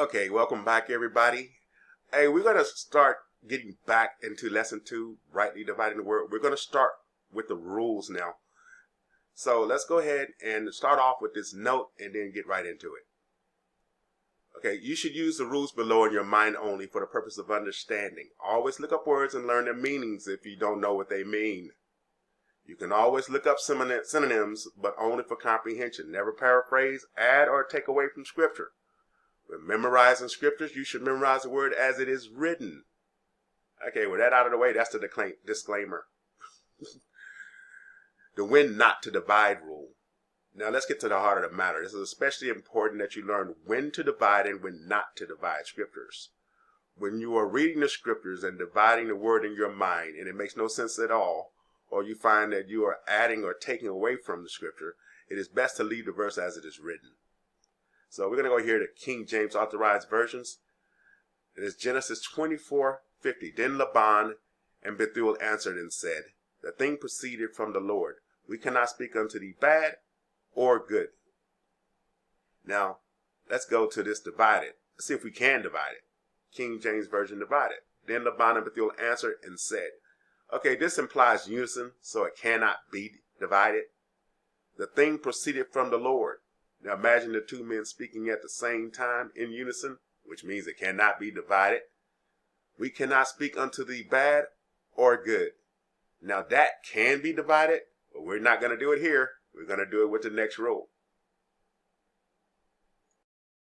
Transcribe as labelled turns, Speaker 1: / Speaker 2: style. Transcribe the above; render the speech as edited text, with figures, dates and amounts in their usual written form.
Speaker 1: Okay, welcome back, everybody. Hey, we're going to start getting back into lesson 2, rightly dividing the word. We're going to start with the rules now. So let's go ahead and start off with this note and then get right into it. Okay, you should use the rules below in your mind only for the purpose of understanding. Always look up words and learn their meanings if you don't know what they mean. You can always look up synonyms, but only for comprehension. Never paraphrase, add, or take away from Scripture. When memorizing Scriptures, you should memorize the word as it is written. Okay, with that out of the way, that's the disclaimer. The when not to divide rule. Now let's get to the heart of the matter. This is especially important that you learn when to divide and when not to divide Scriptures. When you are reading the Scriptures and dividing the word in your mind, and it makes no sense at all, or you find that you are adding or taking away from the Scripture, it is best to leave the verse as it is written. So we're going to go here to King James Authorized Versions. It is Genesis 24:50. Then Laban and Bethuel answered and said, the thing proceeded from the Lord. We cannot speak unto thee bad or good. Now, let's go to this divided. Let's see if we can divide it. King James Version divided. Then Laban and Bethuel answered and said. Okay, this implies unison, so it cannot be divided. The thing proceeded from the Lord. Now imagine the two men speaking at the same time in unison, which means it cannot be divided. We cannot speak unto thee bad or good. Now that can be divided, but we're not going to do it here. We're going to do it with the next rule.